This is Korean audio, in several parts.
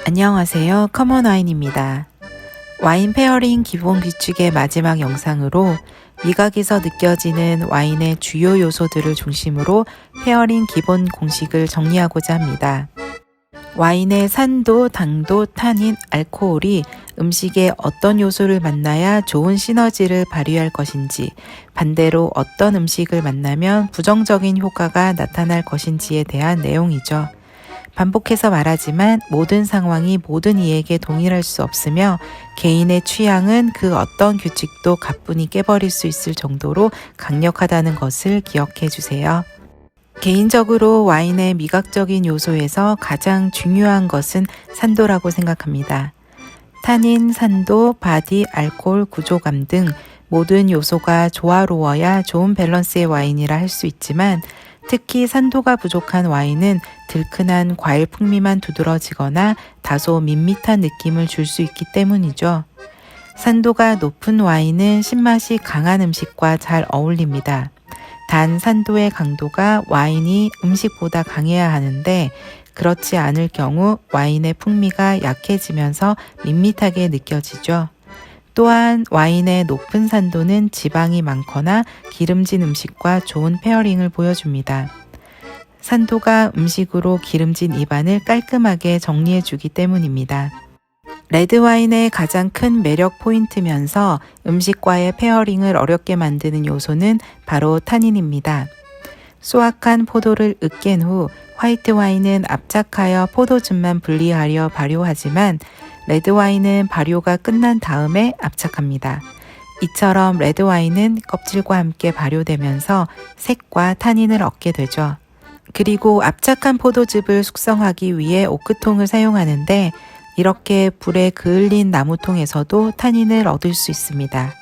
안녕하세요. 커먼 와인입니다. 와인 페어링 기본 규칙의 마지막 영상으로 미각에서 느껴지는 와인의 주요 요소들을 중심으로 페어링 기본 공식을 정리하고자 합니다. 와인의 산도, 당도, 타닌, 알코올이 음식에 어떤 요소를 만나야 좋은 시너지를 발휘할 것인지, 반대로 어떤 음식을 만나면 부정적인 효과가 나타날 것인지에 대한 내용이죠. 반복해서 말하지만 모든 상황이 모든 이에게 동일할 수 없으며 개인의 취향은 그 어떤 규칙도 가뿐히 깨버릴 수 있을 정도로 강력하다는 것을 기억해 주세요. 개인적으로 와인의 미각적인 요소에서 가장 중요한 것은 산도라고 생각합니다. 타닌, 산도, 바디, 알코올, 구조감 등 모든 요소가 조화로워야 좋은 밸런스의 와인이라 할 수 있지만 특히 산도가 부족한 와인은 들큰한 과일 풍미만 두드러지거나 다소 밋밋한 느낌을 줄 수 있기 때문이죠. 산도가 높은 와인은 신맛이 강한 음식과 잘 어울립니다. 단 산도의 강도가 와인이 음식보다 강해야 하는데 그렇지 않을 경우 와인의 풍미가 약해지면서 밋밋하게 느껴지죠. 또한 와인의 높은 산도는 지방이 많거나 기름진 음식과 좋은 페어링을 보여줍니다. 산도가 음식으로 기름진 입안을 깔끔하게 정리해주기 때문입니다. 레드와인의 가장 큰 매력 포인트면서 음식과의 페어링을 어렵게 만드는 요소는 바로 타닌입니다. 수확한 포도를 으깬 후 화이트 와인은 압착하여 포도즙만 분리하려 발효하지만 레드와인은 발효가 끝난 다음에 압착합니다. 이처럼 레드와인은 껍질과 함께 발효되면서 색과 타닌을 얻게 되죠. 그리고 압착한 포도즙을 숙성하기 위해 오크통을 사용하는데 이렇게 불에 그을린 나무통에서도 타닌을 얻을 수 있습니다.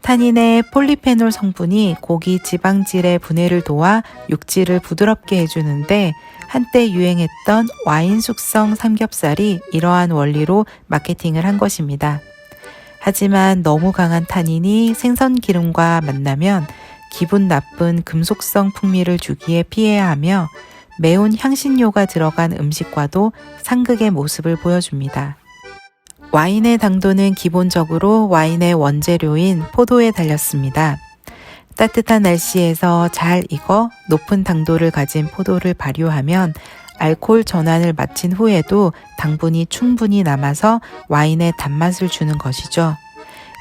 타닌의 폴리페놀 성분이 고기 지방질의 분해를 도와 육질을 부드럽게 해주는데 한때 유행했던 와인 숙성 삼겹살이 이러한 원리로 마케팅을 한 것입니다. 하지만 너무 강한 타닌이 생선 기름과 만나면 기분 나쁜 금속성 풍미를 주기에 피해야 하며 매운 향신료가 들어간 음식과도 상극의 모습을 보여줍니다. 와인의 당도는 기본적으로 와인의 원재료인 포도에 달렸습니다. 따뜻한 날씨에서 잘 익어 높은 당도를 가진 포도를 발효하면 알코올 전환을 마친 후에도 당분이 충분히 남아서 와인에 단맛을 주는 것이죠.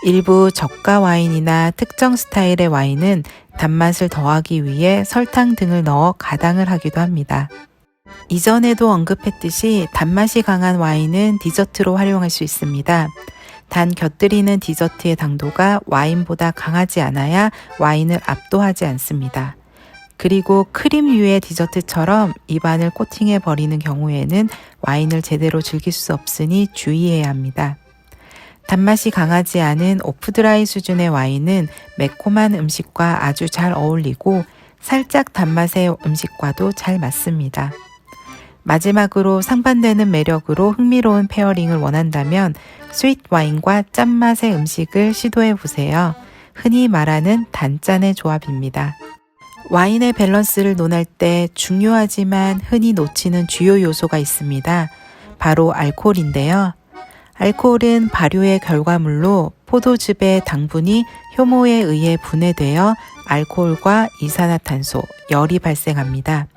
일부 저가 와인이나 특정 스타일의 와인은 단맛을 더하기 위해 설탕 등을 넣어 가당을 하기도 합니다. 이전에도 언급했듯이 단맛이 강한 와인은 디저트로 활용할 수 있습니다. 단 곁들이는 디저트의 당도가 와인보다 강하지 않아야 와인을 압도하지 않습니다. 그리고 크림류의 디저트처럼 입안을 코팅해 버리는 경우에는 와인을 제대로 즐길 수 없으니 주의해야 합니다. 단맛이 강하지 않은 오프드라이 수준의 와인은 매콤한 음식과 아주 잘 어울리고 살짝 단맛의 음식과도 잘 맞습니다. 마지막으로 상반되는 매력으로 흥미로운 페어링을 원한다면 스윗 와인과 짠맛의 음식을 시도해 보세요. 흔히 말하는 단짠의 조합입니다. 와인의 밸런스를 논할 때 중요하지만 흔히 놓치는 주요 요소가 있습니다. 바로 알코올인데요. 알코올은 발효의 결과물로 포도즙의 당분이 효모에 의해 분해되어 알코올과 이산화탄소, 열이 발생합니다.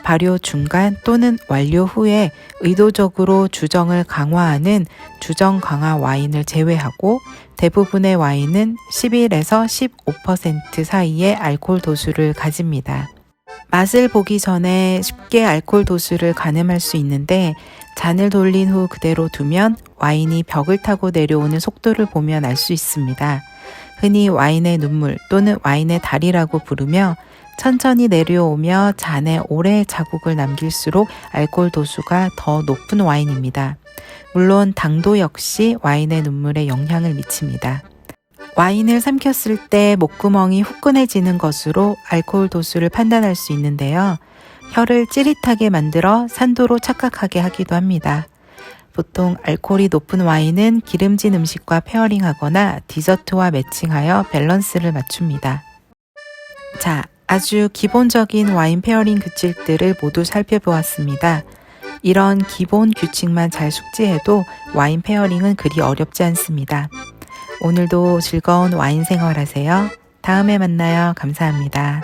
발효 중간 또는 완료 후에 의도적으로 주정을 강화하는 주정 강화 와인을 제외하고 대부분의 와인은 11에서 15% 사이의 알코올 도수를 가집니다. 맛을 보기 전에 쉽게 알코올 도수를 가늠할 수 있는데 잔을 돌린 후 그대로 두면 와인이 벽을 타고 내려오는 속도를 보면 알 수 있습니다. 흔히 와인의 눈물 또는 와인의 달이라고 부르며 천천히 내려오며 잔에 오래 자국을 남길수록 알코올 도수가 더 높은 와인입니다. 물론 당도 역시 와인의 눈물에 영향을 미칩니다. 와인을 삼켰을 때 목구멍이 후끈해지는 것으로 알코올 도수를 판단할 수 있는데요. 혀를 찌릿하게 만들어 산도로 착각하게 하기도 합니다. 보통 알코올이 높은 와인은 기름진 음식과 페어링하거나 디저트와 매칭하여 밸런스를 맞춥니다. 자, 아주 기본적인 와인 페어링 규칙들을 모두 살펴보았습니다. 이런 기본 규칙만 잘 숙지해도 와인 페어링은 그리 어렵지 않습니다. 오늘도 즐거운 와인 생활하세요. 다음에 만나요. 감사합니다.